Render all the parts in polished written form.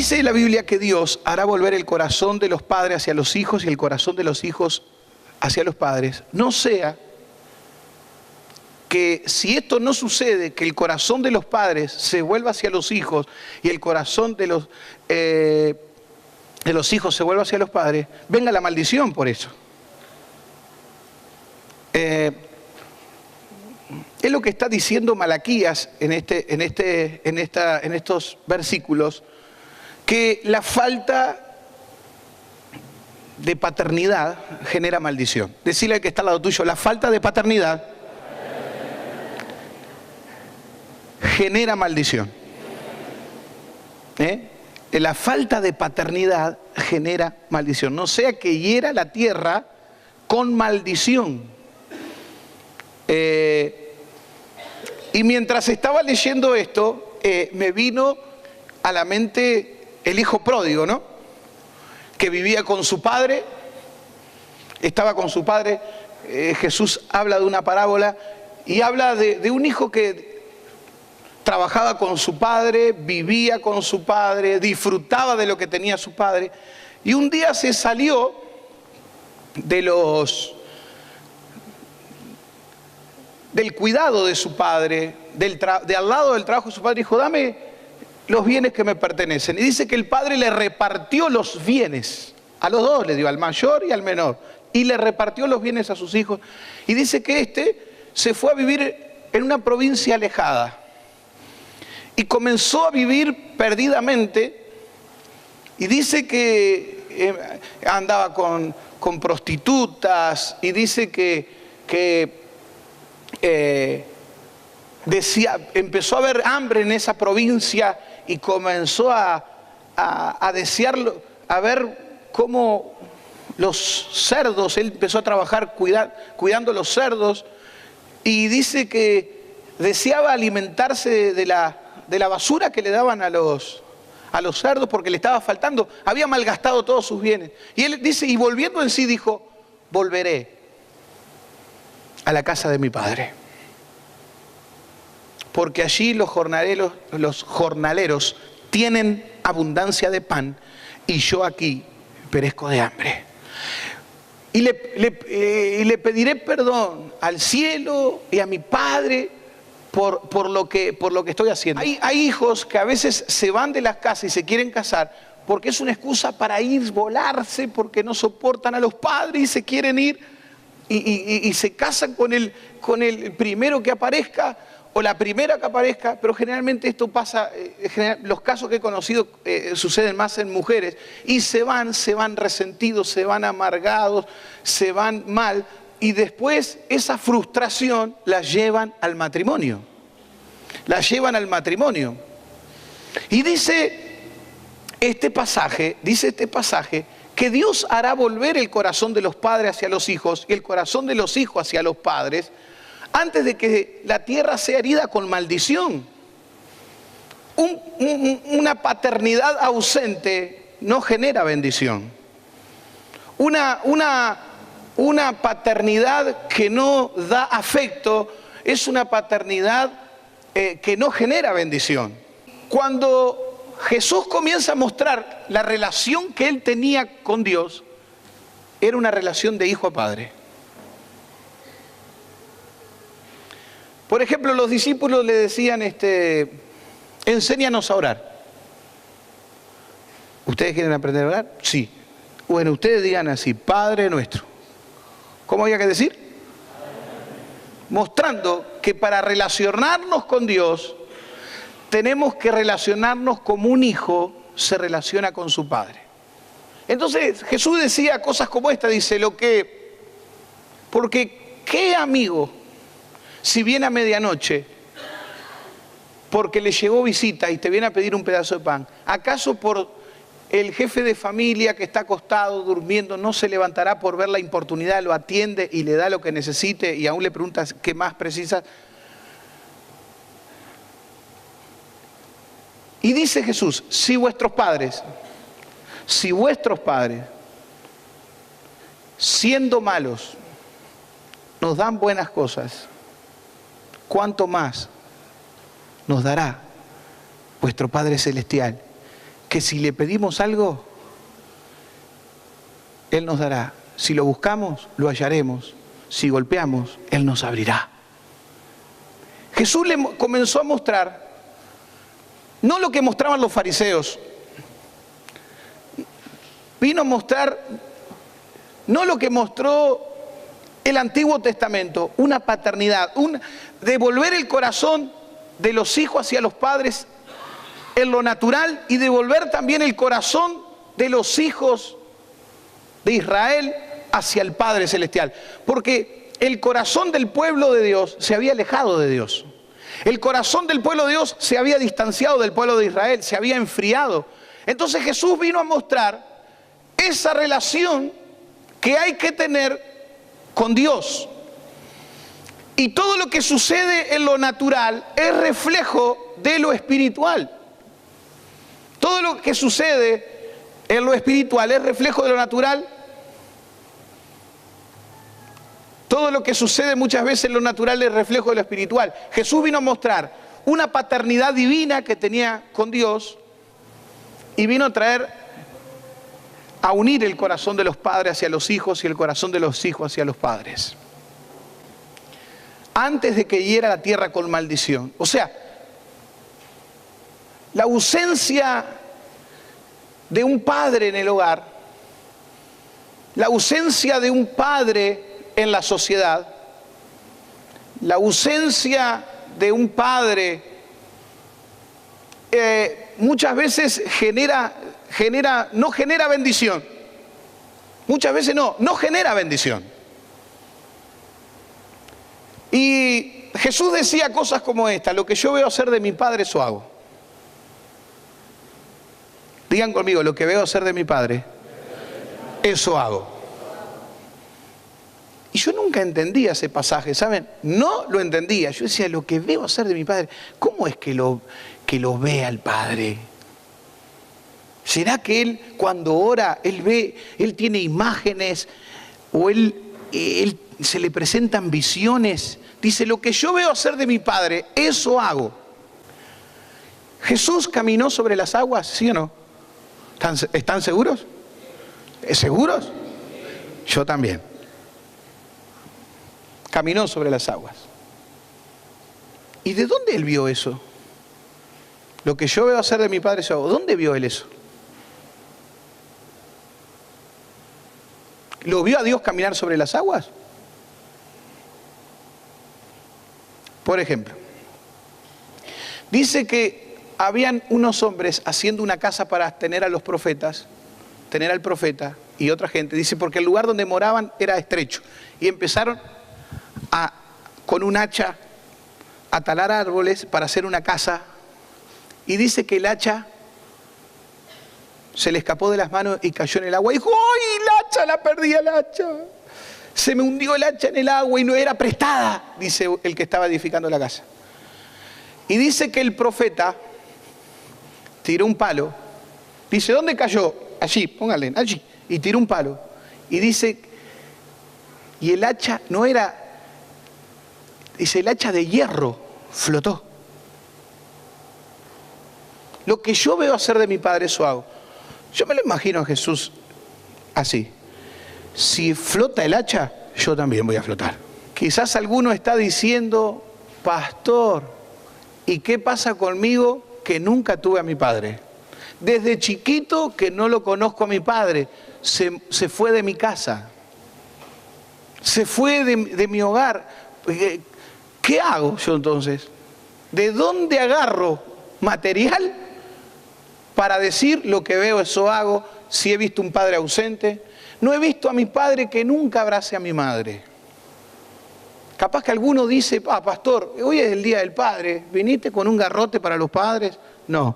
Dice la Biblia que Dios hará volver el corazón de los padres hacia los hijos y el corazón de los hijos hacia los padres. No sea que si esto no sucede, que el corazón de los padres se vuelva hacia los hijos y el corazón de los hijos se vuelva hacia los padres, venga la maldición por eso. Es lo que está diciendo Malaquías en estos versículos, que la falta de paternidad genera maldición. Decirle al que está al lado tuyo, la falta de paternidad genera maldición. La falta de paternidad genera maldición. No sea que hiera la tierra con maldición. Y mientras estaba leyendo esto, me vino a la mente el hijo pródigo, ¿no? Que vivía con su padre, estaba con su padre. Jesús habla de una parábola y habla de un hijo que trabajaba con su padre, vivía con su padre, disfrutaba de lo que tenía su padre, y un día se salió del cuidado de su padre, de al lado del trabajo de su padre, dijo: dame los bienes que me pertenecen. Y dice que el padre le repartió los bienes, a los dos le dio, al mayor y al menor, y le repartió los bienes a sus hijos. Y dice que se fue a vivir en una provincia alejada y comenzó a vivir perdidamente, y dice que andaba con prostitutas, y dice que empezó a haber hambre en esa provincia y comenzó a desearlo, a ver cómo los cerdos, él empezó a trabajar cuidando los cerdos, y dice que deseaba alimentarse de la basura que le daban a los cerdos porque le estaba faltando, había malgastado todos sus bienes. Y él dice, y volviendo en sí dijo: volveré a la casa de mi padre, porque allí los jornaleros tienen abundancia de pan y yo aquí perezco de hambre. Y le pediré perdón al cielo y a mi padre por lo que estoy haciendo. Hay hijos que a veces se van de las casas y se quieren casar porque es una excusa para ir, volarse, porque no soportan a los padres y se quieren ir y se casan con el primero que aparezca o la primera que aparezca, pero generalmente esto pasa, los casos que he conocido suceden más en mujeres, y se van resentidos, se van amargados, se van mal, y después esa frustración la llevan al matrimonio. Y dice este pasaje que Dios hará volver el corazón de los padres hacia los hijos y el corazón de los hijos hacia los padres, antes de que la tierra sea herida con maldición. Una paternidad ausente no genera bendición. Una paternidad que no da afecto es una paternidad que no genera bendición. Cuando Jesús comienza a mostrar la relación que él tenía con Dios, era una relación de hijo a padre. Por ejemplo, los discípulos le decían, enséñanos a orar. ¿Ustedes quieren aprender a orar? Sí. Bueno, ustedes digan así: Padre nuestro. ¿Cómo había que decir? Mostrando que para relacionarnos con Dios tenemos que relacionarnos como un hijo se relaciona con su padre. Entonces Jesús decía cosas como esta, dice, porque ¿qué amigo, si viene a medianoche porque le llegó visita y te viene a pedir un pedazo de pan, acaso por el jefe de familia que está acostado durmiendo no se levantará por ver la importunidad, lo atiende y le da lo que necesite y aún le preguntas qué más precisa? Y dice Jesús, si vuestros padres, siendo malos, nos dan buenas cosas, ¿cuánto más nos dará vuestro Padre Celestial que si le pedimos algo, Él nos dará. Si lo buscamos, lo hallaremos. Si golpeamos, Él nos abrirá. Jesús le comenzó a mostrar, no lo que mostraban los fariseos, vino a mostrar, no lo que mostró el Antiguo Testamento, una paternidad, devolver el corazón de los hijos hacia los padres en lo natural y devolver también el corazón de los hijos de Israel hacia el Padre Celestial. Porque el corazón del pueblo de Dios se había alejado de Dios. El corazón del pueblo de Dios se había distanciado del pueblo de Israel, se había enfriado. Entonces Jesús vino a mostrar esa relación que hay que tener con Dios. Y todo lo que sucede en lo natural es reflejo de lo espiritual. Todo lo que sucede en lo espiritual es reflejo de lo natural. Todo lo que sucede muchas veces en lo natural es reflejo de lo espiritual. Jesús vino a mostrar una paternidad divina que tenía con Dios y vino a unir el corazón de los padres hacia los hijos y el corazón de los hijos hacia los padres. Antes de que hiera la tierra con maldición. O sea, la ausencia de un padre en el hogar, la ausencia de un padre en la sociedad, la ausencia de un padre muchas veces no genera bendición. Muchas veces no genera bendición. Y Jesús decía cosas como esta: lo que yo veo hacer de mi padre, eso hago. Digan conmigo, lo que veo hacer de mi padre, eso hago. Y yo nunca entendía ese pasaje, ¿saben? No lo entendía. Yo decía, lo que veo hacer de mi padre, ¿cómo es que lo ve al Padre? ¿Será que Él cuando ora, Él tiene imágenes o Él se le presentan visiones? Dice, lo que yo veo hacer de mi Padre, eso hago. ¿Jesús caminó sobre las aguas, sí o no? ¿Están seguros? ¿Seguros? Yo también. Caminó sobre las aguas. ¿Y de dónde Él vio eso? Lo que yo veo hacer de mi Padre, eso hago. ¿Dónde vio Él eso? ¿Lo vio a Dios caminar sobre las aguas? Por ejemplo, dice que habían unos hombres haciendo una casa para tener a los profetas, tener al profeta y otra gente. Dice, porque el lugar donde moraban era estrecho. Y empezaron con un hacha a talar árboles para hacer una casa. Y dice que el hacha se le escapó de las manos y cayó en el agua. Y dijo, ¡ay, el hacha! La perdí, el hacha. Se me hundió el hacha en el agua y no era prestada, dice el que estaba edificando la casa. Y dice que el profeta tiró un palo. Dice, ¿dónde cayó? Allí, pónganle, allí. Y tiró un palo. Y dice, y el hacha no era, dice, el hacha de hierro flotó. Lo que yo veo hacer de mi Padre, eso hago. Yo me lo imagino a Jesús así. Si flota el hacha, yo también voy a flotar. Quizás alguno está diciendo, pastor, ¿y qué pasa conmigo que nunca tuve a mi padre? Desde chiquito que no lo conozco a mi padre, se fue de mi casa, se fue de mi hogar. ¿Qué hago yo entonces? ¿De dónde agarro material para decir lo que veo, eso hago? Si he visto un padre ausente, no he visto a mi padre que nunca abrace a mi madre. Capaz que alguno dice, pastor, hoy es el día del padre, ¿viniste con un garrote para los padres? No,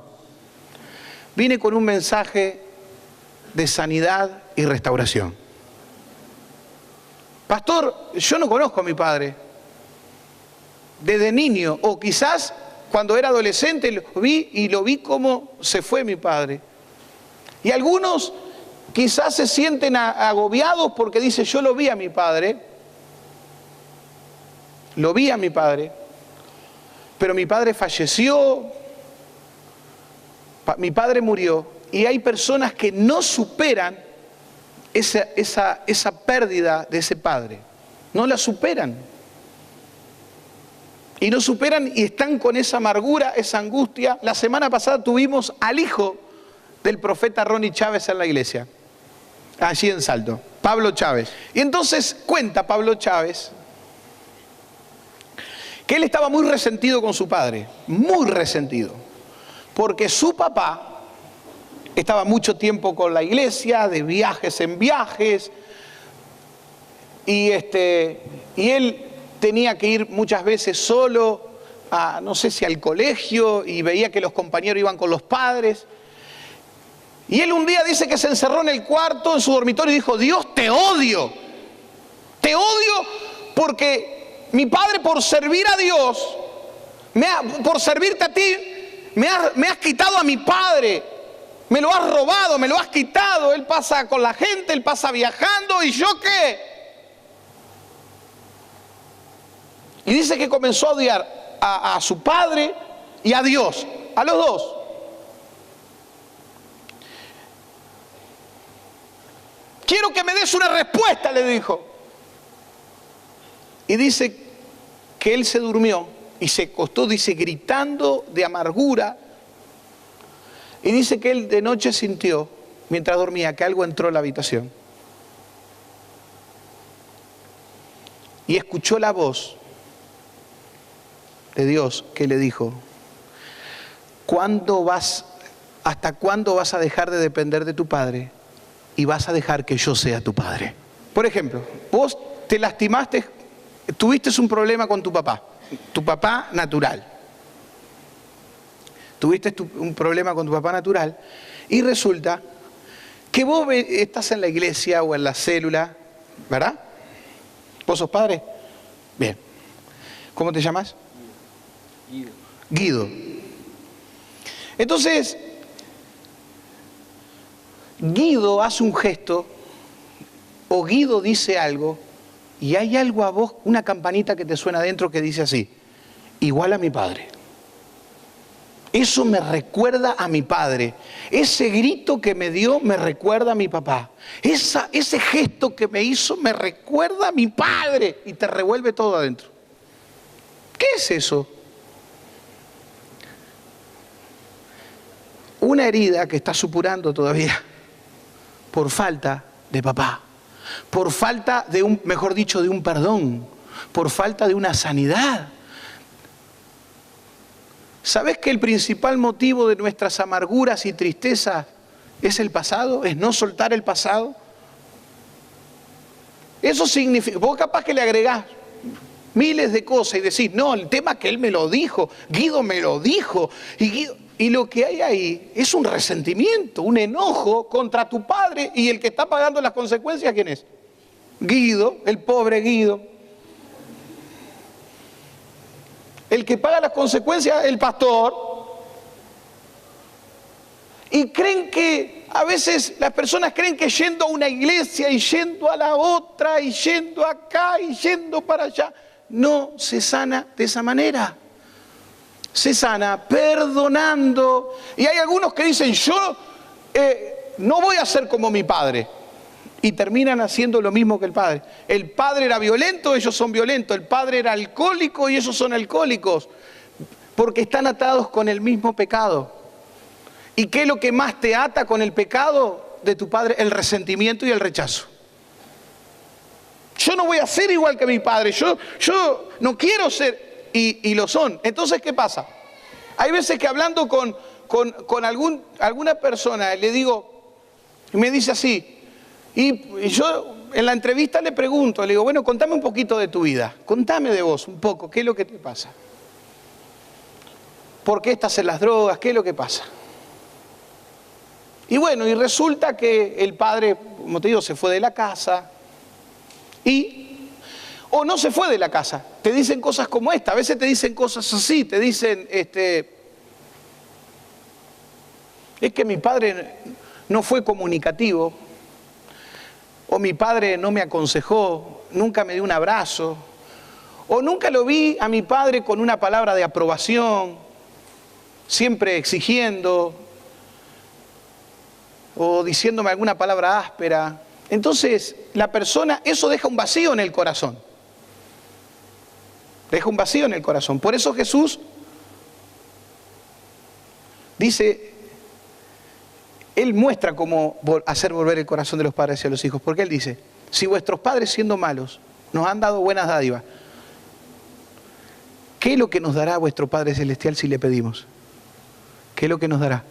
vine con un mensaje de sanidad y restauración. Pastor, yo no conozco a mi padre. Desde niño, o quizás cuando era adolescente lo vi como se fue mi padre. Y algunos quizás se sienten agobiados porque dicen, yo lo vi a mi padre, pero mi padre falleció, mi padre murió y hay personas que no superan esa pérdida de ese padre. No la superan. Y no superan y están con esa amargura, esa angustia. La semana pasada tuvimos al hijo del profeta Ronnie Chávez en la iglesia, allí en Salto, Pablo Chávez. Y entonces cuenta Pablo Chávez que él estaba muy resentido con su padre, muy resentido, porque su papá estaba mucho tiempo con la iglesia, de viajes en viajes, y él tenía que ir muchas veces solo, no sé si al colegio, y veía que los compañeros iban con los padres. Y él un día dice que se encerró en el cuarto, en su dormitorio, y dijo: Dios, te odio porque mi padre, por servir a Dios, por servirte a ti, me has quitado a mi padre. Me lo has robado, me lo has quitado. Él pasa con la gente, él pasa viajando, ¿y yo qué? Y dice que comenzó a odiar a su padre y a Dios, a los dos. Quiero que me des una respuesta, le dijo. Y dice que él se durmió y se acostó, dice, gritando de amargura. Y dice que él de noche sintió, mientras dormía, que algo entró en la habitación. Y escuchó la voz de Dios que le dijo: ¿hasta cuándo vas a dejar de depender de tu padre y vas a dejar que yo sea tu padre? Por ejemplo, vos te lastimaste, tuviste un problema con tu papá natural. Tuviste un problema con tu papá natural y resulta que vos estás en la iglesia o en la célula, ¿verdad? ¿Vos sos padre? Bien. ¿Cómo te llamas? Guido. Entonces, Guido hace un gesto o Guido dice algo y hay algo a vos, una campanita que te suena adentro que dice así: igual a mi padre. Eso me recuerda a mi padre. Ese grito que me dio me recuerda a mi papá. Ese gesto que me hizo me recuerda a mi padre. Y te revuelve todo adentro. ¿Qué es eso? Una herida que está supurando todavía por falta de papá. Por falta de mejor dicho, de un perdón. Por falta de una sanidad. ¿Sabés que el principal motivo de nuestras amarguras y tristezas es el pasado? ¿Es no soltar el pasado? Eso significa, vos capaz que le agregás miles de cosas y decís: no, el tema que él me lo dijo, Guido me lo dijo, y lo que hay ahí es un resentimiento, un enojo contra tu padre, y el que está pagando las consecuencias, ¿quién es? Guido, el pobre Guido. El que paga las consecuencias, el pastor. Y creen que, a veces las personas creen que yendo a una iglesia y yendo a la otra y yendo acá y yendo para allá, no se sana de esa manera. Se sana perdonando. Y hay algunos que dicen: yo no voy a ser como mi padre. Y terminan haciendo lo mismo que el padre. El padre era violento, ellos son violentos. El padre era alcohólico y ellos son alcohólicos. Porque están atados con el mismo pecado. ¿Y qué es lo que más te ata con el pecado de tu padre? El resentimiento y el rechazo. Yo no voy a ser igual que mi padre. Yo no quiero ser. Y lo son. Entonces, ¿qué pasa? Hay veces que hablando con alguna persona le digo, me dice así. Y yo en la entrevista le pregunto, le digo: bueno, contame un poquito de tu vida, contame de vos un poco, ¿qué es lo que te pasa? ¿Por qué estás en las drogas? ¿Qué es lo que pasa? Y bueno, y resulta que el padre, como te digo, se fue de la casa o no se fue de la casa, te dicen cosas como esta, a veces te dicen cosas así, te dicen, es que mi padre no fue comunicativo. O mi padre no me aconsejó, nunca me dio un abrazo, o nunca lo vi a mi padre con una palabra de aprobación, siempre exigiendo. o diciéndome alguna palabra áspera. Entonces, la persona, eso deja un vacío en el corazón. Deja un vacío en el corazón. Por eso Jesús dice, Él muestra cómo hacer volver el corazón de los padres hacia los hijos. Porque Él dice, si vuestros padres siendo malos nos han dado buenas dádivas, ¿qué es lo que nos dará vuestro Padre Celestial si le pedimos? ¿Qué es lo que nos dará?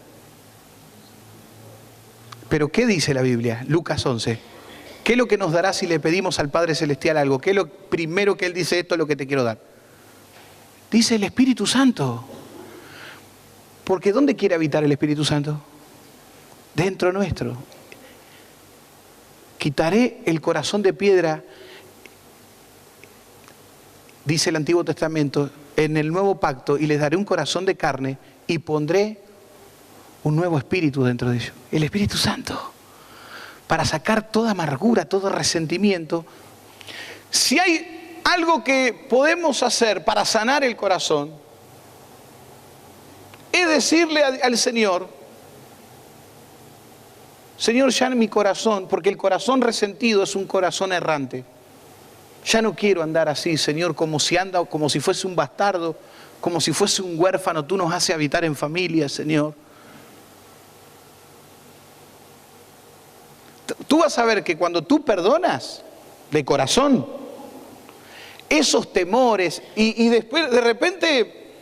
Pero ¿qué dice la Biblia? Lucas 11. ¿Qué es lo que nos dará si le pedimos al Padre Celestial algo? ¿Qué es lo primero que Él dice? Esto es lo que te quiero dar. Dice el Espíritu Santo. Porque ¿dónde quiere habitar el Espíritu Santo? Dentro nuestro. Quitaré el corazón de piedra, dice el Antiguo Testamento, en el Nuevo Pacto, y les daré un corazón de carne y pondré un nuevo espíritu dentro de ellos. El Espíritu Santo. Para sacar toda amargura, todo resentimiento. Si hay algo que podemos hacer para sanar el corazón, es decirle al Señor, Señor, ya en mi corazón, porque el corazón resentido es un corazón errante. Ya no quiero andar así, Señor, como si fuese un bastardo, como si fuese un huérfano. Tú nos haces habitar en familia, Señor. Tú vas a ver que cuando tú perdonas de corazón, esos temores, y después de repente,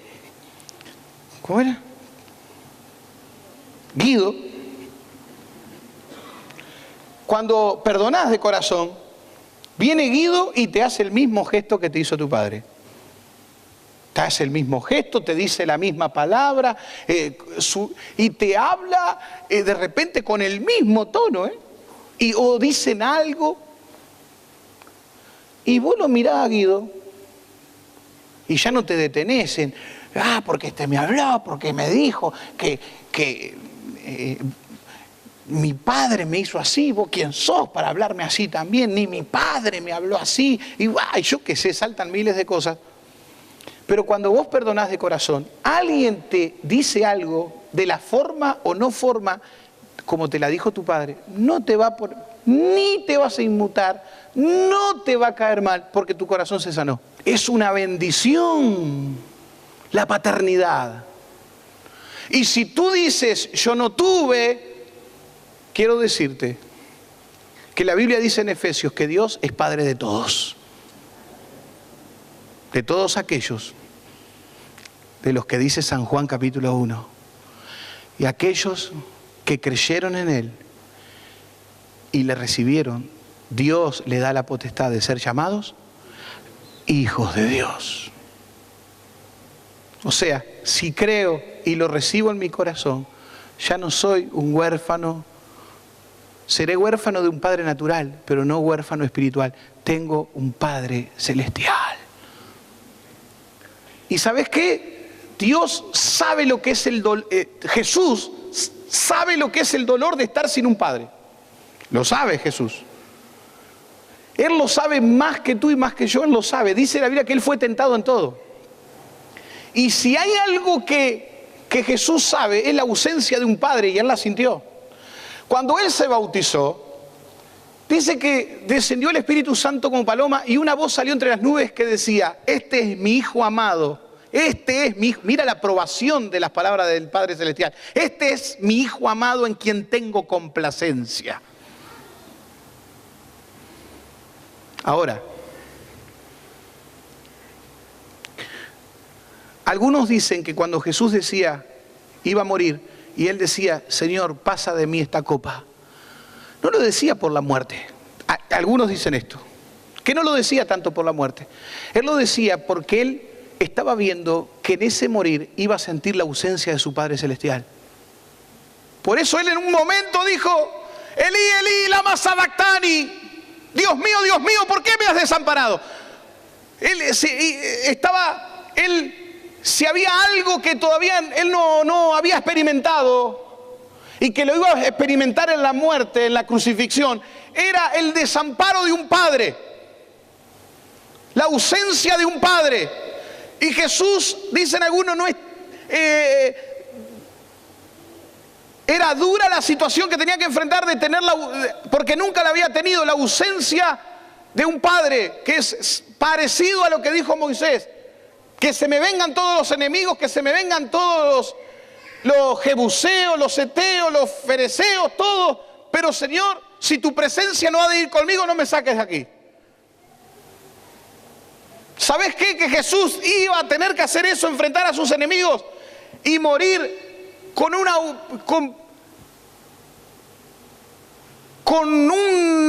¿cómo era? Guido, cuando perdonas de corazón, viene Guido y te hace el mismo gesto que te hizo tu padre. Te hace el mismo gesto, te dice la misma palabra, y te habla de repente con el mismo tono, o dicen algo, y vos lo mirás a Guido, y ya no te detenés en, porque este me habló, porque me dijo que mi padre me hizo así, vos quién sos para hablarme así también, ni mi padre me habló así, y yo qué sé, saltan miles de cosas. Pero cuando vos perdonás de corazón, alguien te dice algo de la forma o no forma como te la dijo tu padre, no te va ni te vas a inmutar, no te va a caer mal, porque tu corazón se sanó. Es una bendición la paternidad. Y si tú dices, yo no tuve, quiero decirte que la Biblia dice en Efesios que Dios es Padre de todos aquellos de los que dice San Juan capítulo 1, y aquellos que creyeron en Él y le recibieron, Dios le da la potestad de ser llamados hijos de Dios. O sea, si creo y lo recibo en mi corazón, ya no soy un huérfano. Seré huérfano de un padre natural, pero no huérfano espiritual. Tengo un Padre celestial. ¿Y sabes qué? Dios sabe lo que es el dolor. Jesús sabe lo que es el dolor de estar sin un padre. Lo sabe Jesús. Él lo sabe más que tú y más que yo, Él lo sabe. Dice la Biblia que Él fue tentado en todo. Y si hay algo que Jesús sabe, es la ausencia de un padre, y Él la sintió. Cuando Él se bautizó, dice que descendió el Espíritu Santo como paloma y una voz salió entre las nubes que decía, este es mi Hijo amado. Este es mi Hijo. Mira la aprobación de las palabras del Padre Celestial. Este es mi Hijo amado en quien tengo complacencia. Ahora, algunos dicen que cuando Jesús decía, iba a morir, y Él decía, Señor, pasa de mí esta copa, no lo decía por la muerte. Algunos dicen esto, que no lo decía tanto por la muerte. Él lo decía porque Él estaba viendo que en ese morir iba a sentir la ausencia de su Padre Celestial. Por eso Él en un momento dijo, Elí, Elí, lama sabactani, Dios mío, ¿por qué me has desamparado? Si había algo que todavía Él no había experimentado y que lo iba a experimentar en la muerte, en la crucifixión, era el desamparo de un padre, la ausencia de un padre. Y Jesús, dicen algunos, Era dura la situación que tenía que enfrentar de tenerla, porque nunca la había tenido, la ausencia de un padre, que es parecido a lo que dijo Moisés. Que se me vengan todos los enemigos, que se me vengan todos los jebuseos, los heteos, los fereceos, todos. Pero Señor, si tu presencia no ha de ir conmigo, no me saques de aquí. ¿Sabes qué? Que Jesús iba a tener que hacer eso, enfrentar a sus enemigos y morir con una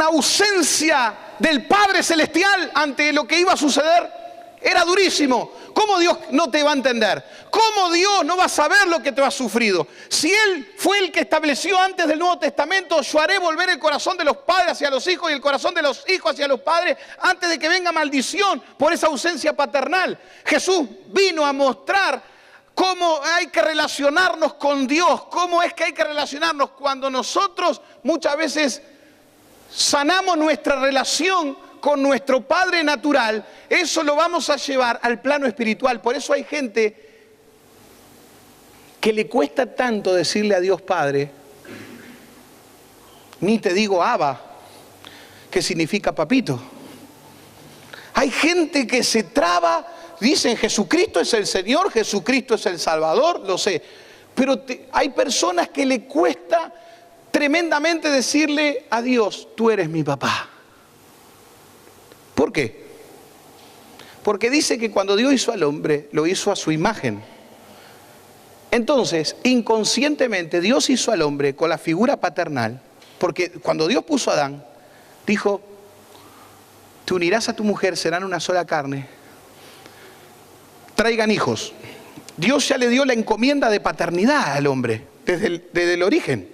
ausencia del Padre Celestial ante lo que iba a suceder. Era durísimo. ¿Cómo Dios no te va a entender? ¿Cómo Dios no va a saber lo que te has sufrido? Si Él fue el que estableció antes del Nuevo Testamento, yo haré volver el corazón de los padres hacia los hijos y el corazón de los hijos hacia los padres antes de que venga maldición por esa ausencia paternal. Jesús vino a mostrar cómo hay que relacionarnos con Dios, cómo es que hay que relacionarnos cuando nosotros muchas veces sanamos nuestra relación con nuestro Padre natural. Eso lo vamos a llevar al plano espiritual. Por eso hay gente que le cuesta tanto decirle a Dios Padre, ni te digo Abba, que significa papito. Hay gente que se traba, dicen Jesucristo es el Señor, Jesucristo es el Salvador, lo sé, pero hay personas que le cuesta tremendamente decirle a Dios, tú eres mi papá. ¿Por qué? Porque dice que cuando Dios hizo al hombre, lo hizo a su imagen. Entonces, inconscientemente, Dios hizo al hombre con la figura paternal, porque cuando Dios puso a Adán, dijo, te unirás a tu mujer, serán una sola carne, traigan hijos. Dios ya le dio la encomienda de paternidad al hombre, desde el origen.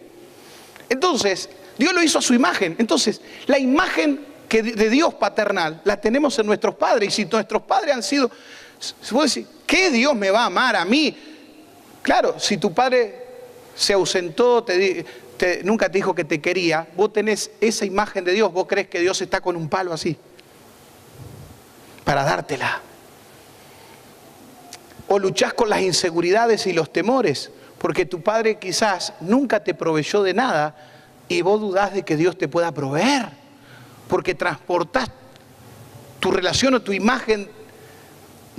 Entonces, Dios lo hizo a su imagen. Entonces, la imagen de Dios paternal la tenemos en nuestros padres. Y si nuestros padres han sido, vos decís, ¿qué Dios me va a amar a mí? Claro, si tu padre se ausentó, nunca te dijo que te quería, vos tenés esa imagen de Dios, vos crees que Dios está con un palo así para dártela. O luchás con las inseguridades y los temores, porque tu padre quizás nunca te proveyó de nada y vos dudás de que Dios te pueda proveer, porque transportás tu relación o tu imagen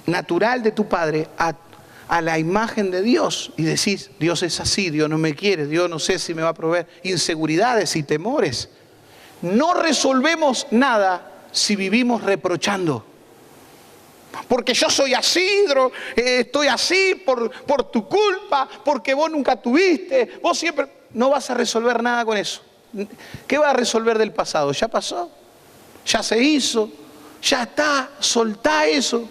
natural de tu padre a la imagen de Dios y decís, Dios es así, Dios no me quiere, Dios no sé si me va a proveer. Inseguridades y temores. No resolvemos nada si vivimos reprochando. Porque yo soy así, estoy así por tu culpa, porque vos nunca tuviste, vos siempre... No vas a resolver nada con eso. ¿Qué vas a resolver del pasado? Ya pasó, ya se hizo, ya está, soltá eso.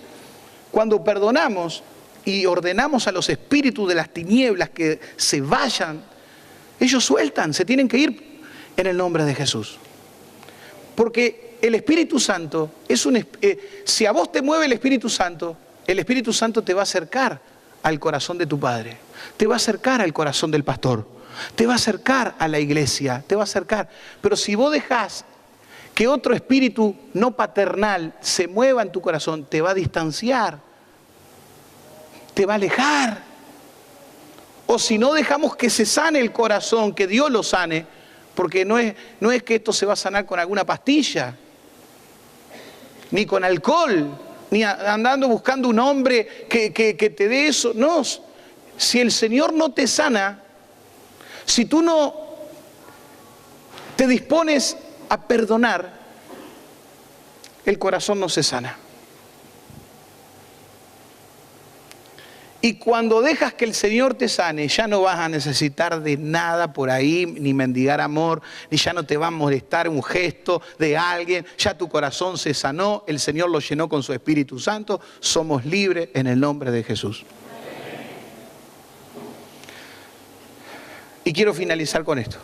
Cuando perdonamos y ordenamos a los espíritus de las tinieblas que se vayan, ellos sueltan, se tienen que ir en el nombre de Jesús. Porque el Espíritu Santo es si a vos te mueve el Espíritu Santo te va a acercar al corazón de tu Padre, te va a acercar al corazón del pastor, te va a acercar a la iglesia, te va a acercar. Pero si vos dejás que otro espíritu no paternal se mueva en tu corazón, te va a distanciar, te va a alejar. O si no dejamos que se sane el corazón, que Dios lo sane, porque no es que esto se va a sanar con alguna pastilla, ni con alcohol, ni andando buscando un hombre que te dé eso. No, si el Señor no te sana, si tú no te dispones a perdonar, el corazón no se sana. Y cuando dejas que el Señor te sane, ya no vas a necesitar de nada por ahí, ni mendigar amor, ni ya no te va a molestar un gesto de alguien. Ya tu corazón se sanó, el Señor lo llenó con su Espíritu Santo. Somos libres en el nombre de Jesús. Y quiero finalizar con esto.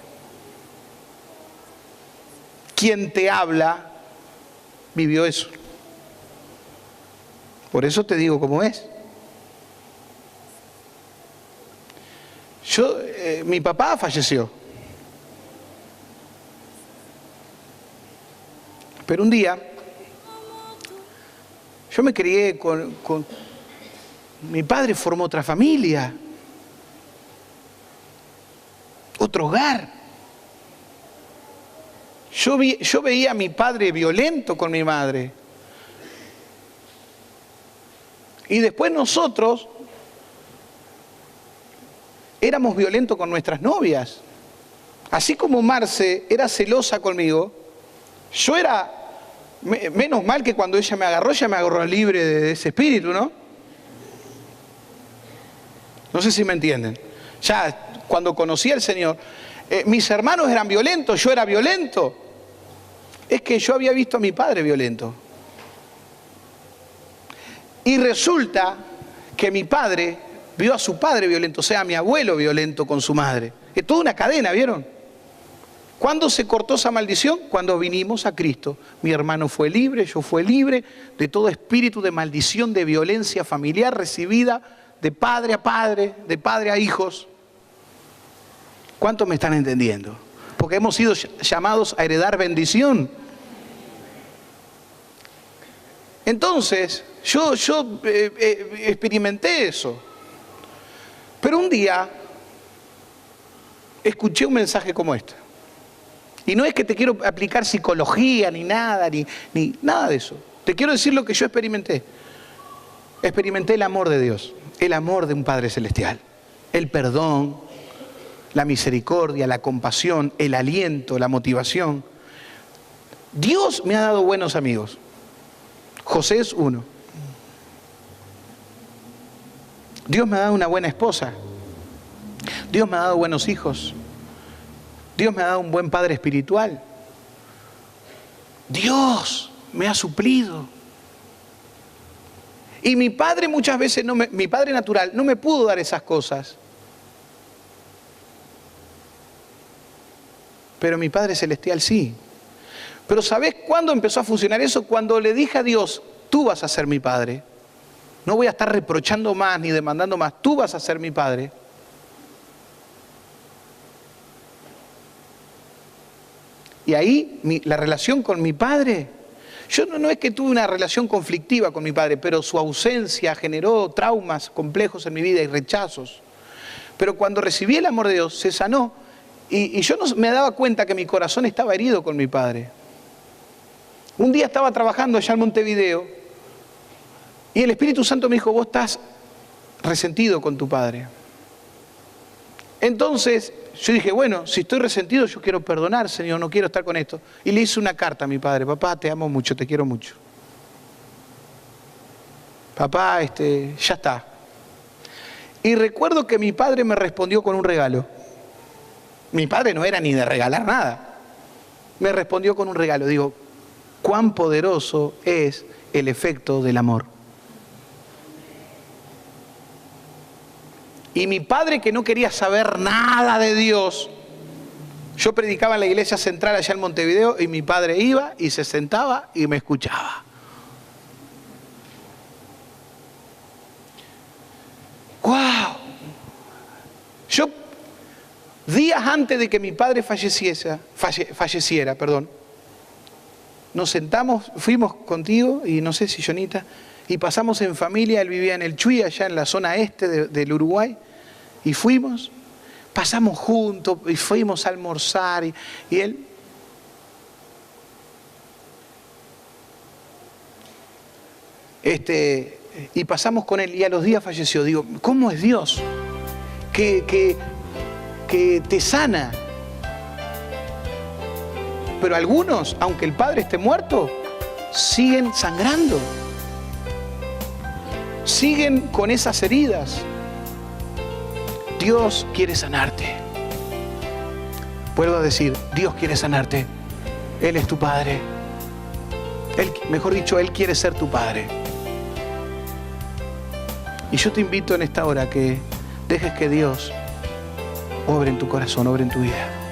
Quien te habla vivió eso. Por eso te digo cómo es. Mi papá falleció. Pero un día, yo me crié con mi padre formó otra familia. otro hogar. Yo veía a mi padre violento con mi madre. Y después nosotros éramos violentos con nuestras novias. Así como Marce era celosa conmigo, yo era, menos mal que cuando ella me agarró libre de ese espíritu, ¿no? No sé si me entienden. Ya cuando conocí al Señor, mis hermanos eran violentos, yo era violento. Es que yo había visto a mi padre violento. Y resulta que mi padre vio a su padre violento, o sea, a mi abuelo violento con su madre. Es toda una cadena, ¿vieron? ¿Cuándo se cortó esa maldición? Cuando vinimos a Cristo. Mi hermano fue libre, yo fui libre de todo espíritu de maldición, de violencia familiar recibida de padre a padre, de padre a hijos. ¿Cuántos me están entendiendo? Porque hemos sido llamados a heredar bendición. Entonces, yo experimenté eso. Pero un día escuché un mensaje como este. Y no es que te quiero aplicar psicología, ni nada, ni nada de eso. Te quiero decir lo que yo experimenté. Experimenté el amor de Dios, el amor de un Padre Celestial, el perdón, la misericordia, la compasión, el aliento, la motivación. Dios me ha dado buenos amigos. José es uno. Dios me ha dado una buena esposa. Dios me ha dado buenos hijos. Dios me ha dado un buen padre espiritual. Dios me ha suplido. Y mi padre muchas veces, mi padre natural, no me pudo dar esas cosas. Pero mi Padre Celestial sí. Pero ¿sabés cuándo empezó a funcionar eso? Cuando le dije a Dios, tú vas a ser mi Padre. No voy a estar reprochando más ni demandando más. Tú vas a ser mi Padre. Y ahí la relación con mi padre, yo no es que tuve una relación conflictiva con mi padre, pero su ausencia generó traumas complejos en mi vida y rechazos. Pero cuando recibí el amor de Dios, se sanó. Y yo no me daba cuenta que mi corazón estaba herido con mi padre. Un día estaba trabajando allá en Montevideo y el Espíritu Santo me dijo, vos estás resentido con tu padre. Entonces yo dije, bueno, si estoy resentido, yo quiero perdonar, Señor, no quiero estar con esto. Y le hice una carta a mi padre, papá, te amo mucho, te quiero mucho. Papá, ya está. Y recuerdo que mi padre me respondió con un regalo. Mi padre no era ni de regalar nada. Me respondió con un regalo. Digo, cuán poderoso es el efecto del amor. Y mi padre, que no quería saber nada de Dios, yo predicaba en la iglesia central allá en Montevideo y mi padre iba y se sentaba y me escuchaba. ¡Guau! Yo, días antes de que mi padre falleciera, nos sentamos, fuimos contigo y no sé si Jonita, y pasamos en familia. Él vivía en el Chuy, allá en la zona este del Uruguay, y fuimos, pasamos juntos y fuimos a almorzar y él... y pasamos con él y a los días falleció. Digo, ¿cómo es Dios? Que te sana. Pero algunos, aunque el padre esté muerto, siguen sangrando. Siguen con esas heridas. Dios quiere sanarte. Vuelvo a decir, Dios quiere sanarte. Él es tu Padre. Mejor dicho, Él quiere ser tu Padre. Y yo te invito en esta hora que dejes que Dios obre en tu corazón, obre en tu vida.